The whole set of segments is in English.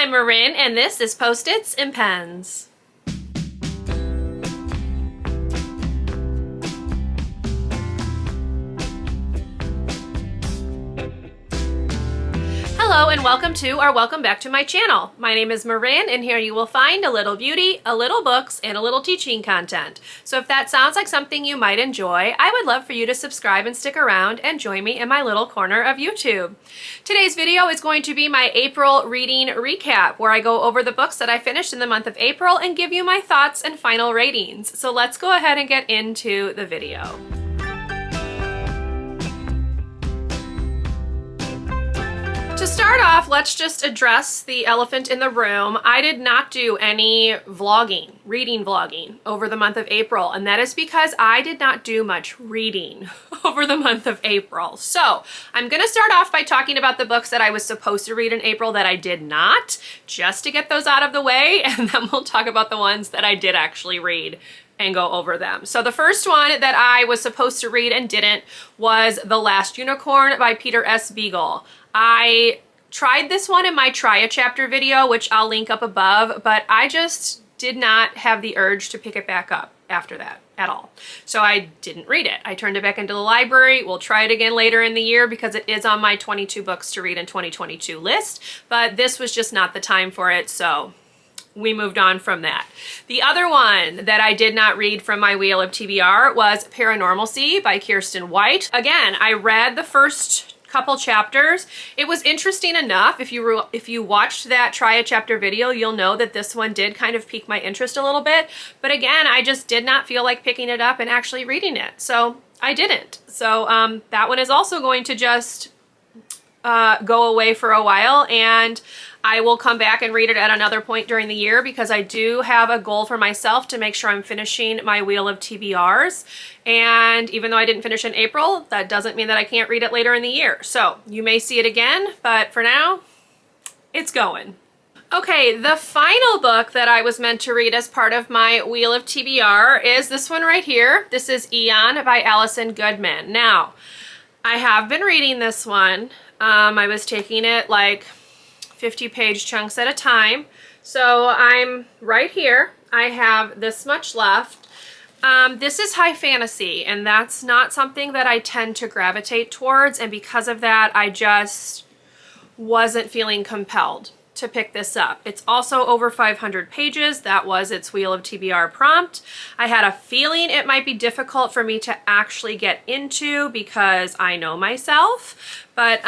I'm Marin, and this is Post-its and Pens. Hello and welcome to or welcome back to my channel. My name is Marin, and here you will find a little beauty, a little books, and a little teaching content. So if that sounds like something you might enjoy, I would love for you to subscribe and stick around and join me in my little corner of YouTube. Today's video is going to be my April reading recap, where I go over the books that I finished in the month of April and give you my thoughts and final ratings. So let's go ahead and get into the video. To start off, let's just address the elephant in the room. I did not do any vlogging, reading vlogging, over the month of April, and that is because I did not do much reading over the month of April. So I'm going to start off by talking about the books that I was supposed to read in April that I did not, just to get those out of the way, and then we'll talk about the ones that I did actually read and go over them. So the first one that I was supposed to read and didn't was The Last Unicorn by Peter S. Beagle. I tried this one in my Try a Chapter video, which I'll link up above, but I just did not have the urge to pick it back up after that at all. So I didn't read it. I turned it back into the library. We'll try it again later in the year because it is on my 22 books to read in 2022 list, but this was just not the time for it, so we moved on from that. The other one that I did not read from my wheel of TBR was Paranormalcy by Kirsten White. Again, I read the first couple chapters. It was interesting enough. If you watched that Try a Chapter video, you'll know that this one did kind of pique my interest a little bit. But again, I just did not feel like picking it up and actually reading it. So I didn't. So that one is also going to just go away for a while, and I will come back and read it at another point during the year because I do have a goal for myself to make sure I'm finishing my wheel of TBRs. And even though I didn't finish in April, that doesn't mean that I can't read it later in the year. So you may see it again, but for now, it's going. Okay, the final book that I was meant to read as part of my wheel of TBR is this one right here. This is Eon by Allison Goodman. Now, I have been reading this one. I was taking it like 50-page chunks at a time. So I'm right here. I have this much left. This is high fantasy, and that's not something that I tend to gravitate towards, and because of that, I just wasn't feeling compelled to pick this up. It's also over 500 pages. That was its Wheel of TBR prompt. I had a feeling it might be difficult for me to actually get into because I know myself, but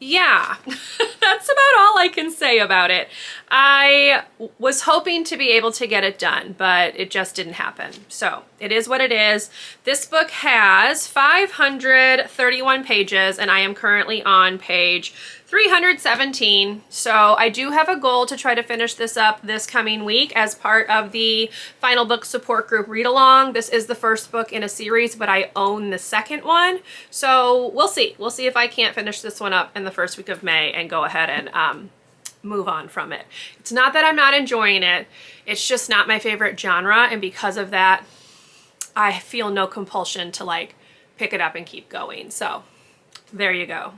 yeah, that's about all I can say about it. I was hoping to be able to get it done, but it just didn't happen. So it is what it is. This book has 531 pages, and I am currently on page 317. So I do have a goal to try to finish this up this coming week as part of the Final Book Support Group read along. This is the first book in a series, but I own the second one. So we'll see. We'll see if I can't finish this one up in the first week of May and go ahead and move on from it. It's not that I'm not enjoying it. It's just not my favorite genre. And because of that, I feel no compulsion to like pick it up and keep going. So there you go.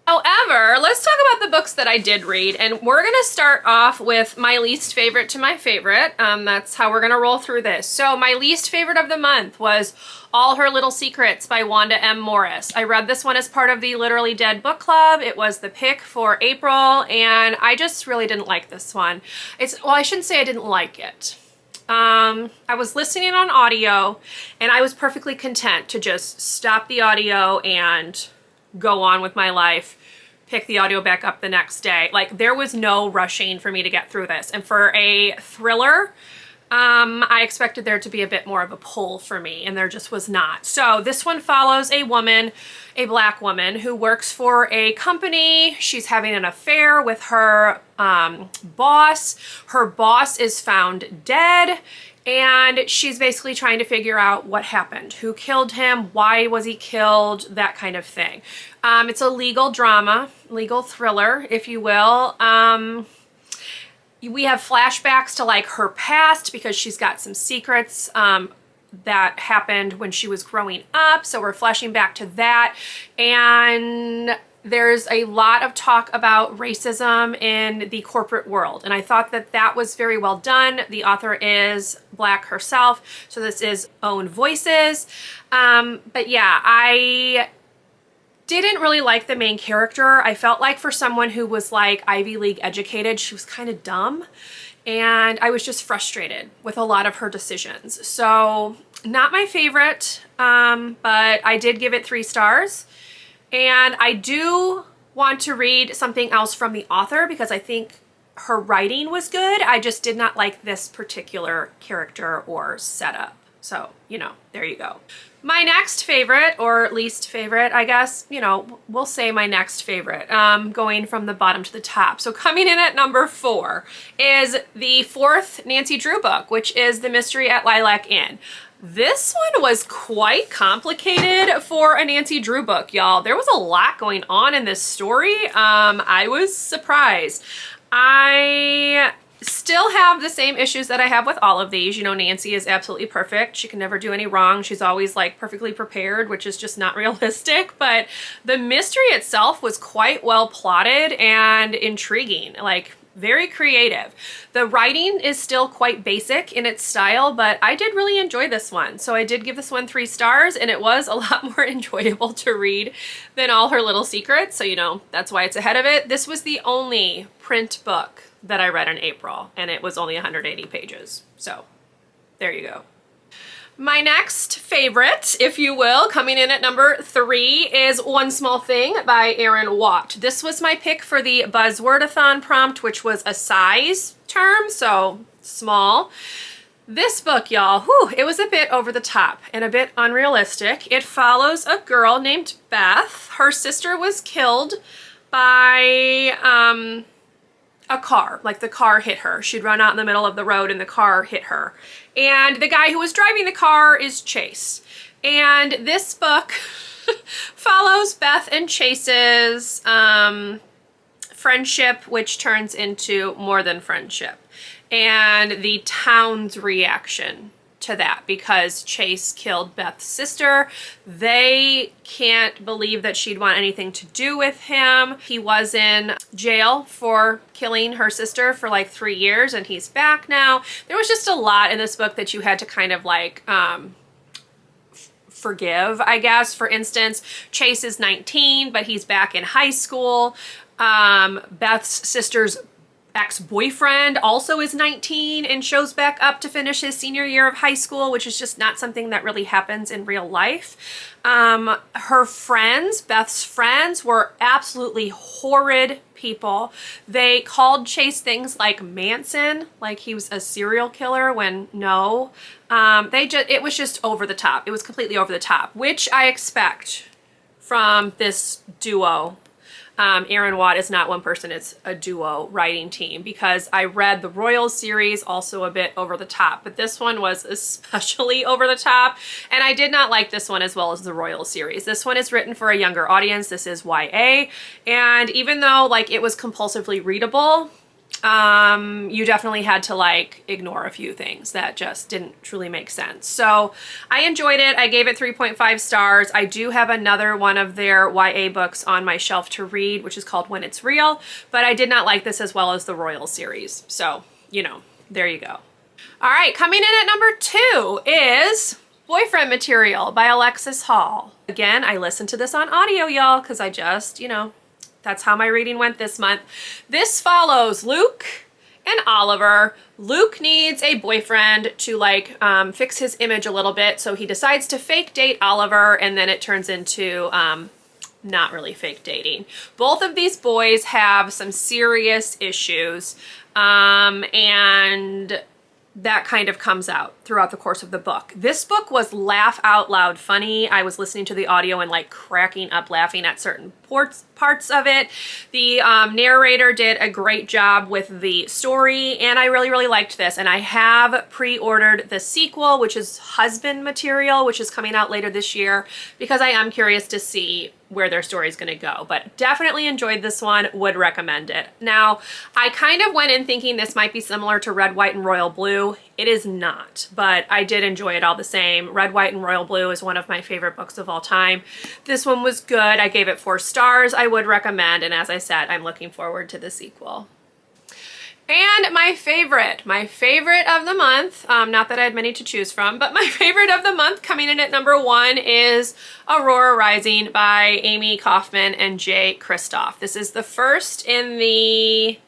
However, let's talk about the books that I did read, and we're going to start off with my least favorite to my favorite. That's how we're going to roll through this. So my least favorite of the month was All Her Little Secrets by Wanda M. Morris. I read this one as part of the Literally Dead book club. It was the pick for April, and I just really didn't like this one. Well, I shouldn't say I didn't like it. I was listening on audio, and I was perfectly content to just stop the audio and go on with my life, pick the audio back up the next day. Like, there was no rushing for me to get through this. And for a thriller, I expected there to be a bit more of a pull for me, and there just was not. So this one follows a woman, a black woman, who works for a company. She's having an affair with her boss. Her boss is found dead, and she's basically trying to figure out what happened, who killed him, why was he killed, that kind of thing. It's a legal drama, legal thriller, if you will. We have flashbacks to like her past because she's got some secrets that happened when she was growing up. So we're flashing back to that. And there's a lot of talk about racism in the corporate world, and I thought that that was very well done. The author is Black herself, so this is own voices. But yeah, I didn't really like the main character. I felt like for someone who was like Ivy League educated, she was kind of dumb, and I was just frustrated with a lot of her decisions. So not my favorite, but I did give it 3 stars. And I do want to read something else from the author because I think her writing was good. I just did not like this particular character or setup. So, you know, there you go. My next favorite, or least favorite, I guess, you know, we'll say my next favorite, going from the bottom to the top. So coming in at number 4 is the 4th Nancy Drew book, which is The Mystery at Lilac Inn. This one was quite complicated for a Nancy Drew book, y'all. There was a lot going on in this story. I was surprised. I still have the same issues that I have with all of these. You know, Nancy is absolutely perfect. She can never do any wrong. She's always like perfectly prepared, which is just not realistic. But the mystery itself was quite well plotted and intriguing. Like, very creative. The writing is still quite basic in its style, but I did really enjoy this one. So I did give this one 3 stars, and it was a lot more enjoyable to read than all her little secrets. So, you know, that's why it's ahead of it. This was the only print book that I read in April, and it was only 180 pages. So there you go. My next favorite, if you will, coming in at number 3 is One Small Thing by Erin Watt. This was my pick for the Buzzwordathon prompt, which was a size term, so small. This book, y'all, it was a bit over the top and a bit unrealistic. It follows a girl named Beth. Her sister was killed by a car, like the car hit her. She'd run out in the middle of the road and the car hit her. And the guy who was driving the car is Chase. And this book follows Beth and Chase's friendship, which turns into more than friendship, and the town's reaction to that because Chase killed Beth's sister. They can't believe that she'd want anything to do with him. He was in jail for killing her sister for like 3 years, and he's back now. There was just a lot in this book that you had to kind of like forgive, I guess. For instance, Chase is 19, but he's back in high school. Beth's sister's ex-boyfriend also is 19 and shows back up to finish his senior year of high school, which is just not something that really happens in real life. Her friends, Beth's friends, were absolutely horrid people. They called Chase things like Manson, like he was a serial killer, when no. It was just over the top. It was completely over the top, which I expect from this duo. Erin Watt is not one person, it's a duo writing team, because I read the Royal series, also a bit over the top, but this one was especially over the top, and I did not like this one as well as the Royal series. This one is written for a younger audience. This is YA, and even though like it was compulsively readable, you definitely had to like ignore a few things that just didn't truly make sense. So I enjoyed it. I gave it 3.5 stars. I do have another one of their YA books on my shelf to read, which is called When It's Real, but I did not like this as well as the Royal series. So, you know, there you go. All right, coming in at number 2 is Boyfriend Material by Alexis Hall. Again, I listened to this on audio, y'all, because I just, you know, that's how my reading went this month. This follows Luke and Oliver. Luke needs a boyfriend to like fix his image a little bit, so he decides to fake date Oliver, and then it turns into not really fake dating. Both of these boys have some serious issues, and that kind of comes out throughout the course of the book. This book was laugh out loud funny. I was listening to the audio and like cracking up laughing at certain parts of it. The narrator did a great job with the story, and I really, really liked this. And I have pre-ordered the sequel, which is Husband Material, which is coming out later this year, because I am curious to see where their story is going to go. But definitely enjoyed this one, would recommend it. Now, I kind of went in thinking this might be similar to Red, White, and Royal Blue. It is not, but I did enjoy it all the same. Red, White, and Royal Blue is one of my favorite books of all time. This one was good. I gave it 4 stars. I would recommend, and as I said, I'm looking forward to the sequel. And my favorite of the month, not that I had many to choose from, but my favorite of the month coming in at number 1 is Aurora Rising by Amy Kaufman and Jay Kristoff. This is the first in the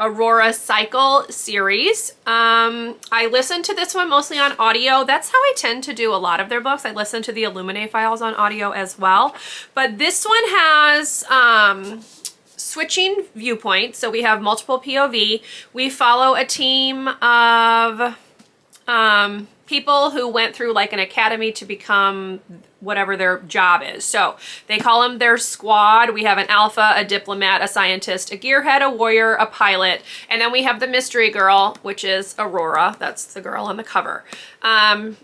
Aurora Cycle series. I listened to this one mostly on audio. That's how I tend to do a lot of their books. I listen to the Illuminae files on audio as well. But this one has switching viewpoints, so we have multiple POV. We follow a team of people who went through like an academy to become whatever their job is. So they call them their squad. We have an alpha, a diplomat, a scientist, a gearhead, a warrior, a pilot, and then we have the mystery girl, which is Aurora. That's the girl on the cover. And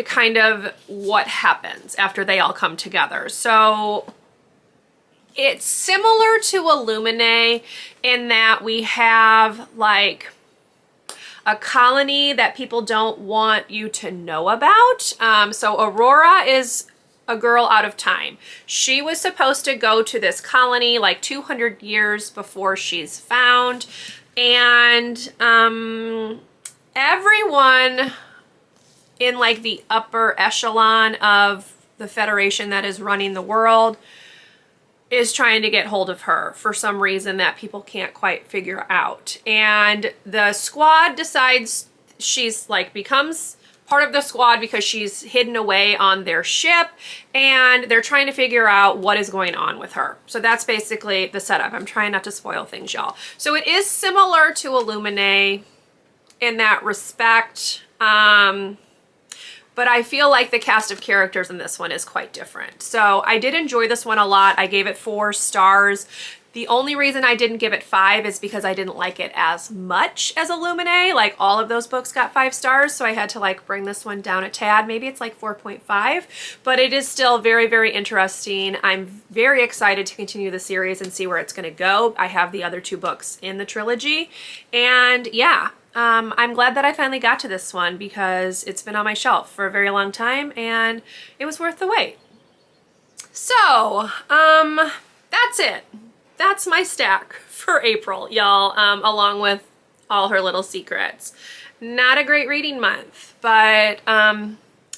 kind of what happens after they all come together. So it's similar to Illuminae in that we have like a colony that people don't want you to know about. So Aurora is a girl out of time. She was supposed to go to this colony like 200 years before she's found. And everyone in like the upper echelon of the Federation that is running the world is trying to get hold of her for some reason that people can't quite figure out. And the squad decides she's like becomes part of the squad because she's hidden away on their ship, and they're trying to figure out what is going on with her. So that's basically the setup. I'm trying not to spoil things, y'all. So it is similar to Illuminae in that respect. But I feel like the cast of characters in this one is quite different. So I did enjoy this one a lot. I gave it 4 stars. The only reason I didn't give it 5 is because I didn't like it as much as Illuminae. Like all of those books got 5 stars, so I had to like bring this one down a tad. Maybe it's like 4.5, but it is still very, very interesting. I'm very excited to continue the series and see where it's gonna go. I have the other 2 books in the trilogy, and yeah. I'm glad that I finally got to this one because it's been on my shelf for a very long time and it was worth the wait. So, that's it. That's my stack for April, y'all, along with all her little secrets. Not a great reading month, but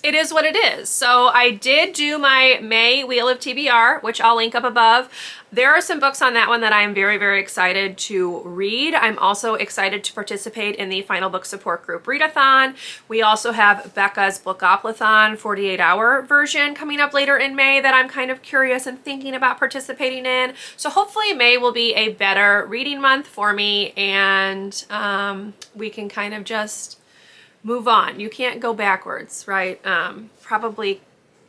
it is what it is. So I did do my May Wheel of TBR, which I'll link up above. There are some books on that one that I am very, very excited to read. I'm also excited to participate in the Final Book Support Group Readathon. We also have Becca's Bookoplathon 48-hour version coming up later in May that I'm kind of curious and thinking about participating in. So hopefully May will be a better reading month for me, and we can kind of just move on. You can't go backwards, right? Probably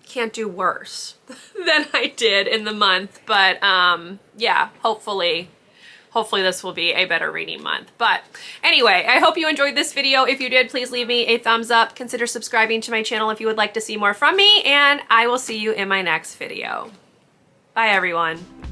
can't do worse than I did in the month, but yeah, hopefully this will be a better reading month. But anyway, I hope you enjoyed this video. If you did, please leave me a thumbs up. Consider subscribing to my channel if you would like to see more from me, and I will see you in my next video. Bye, everyone.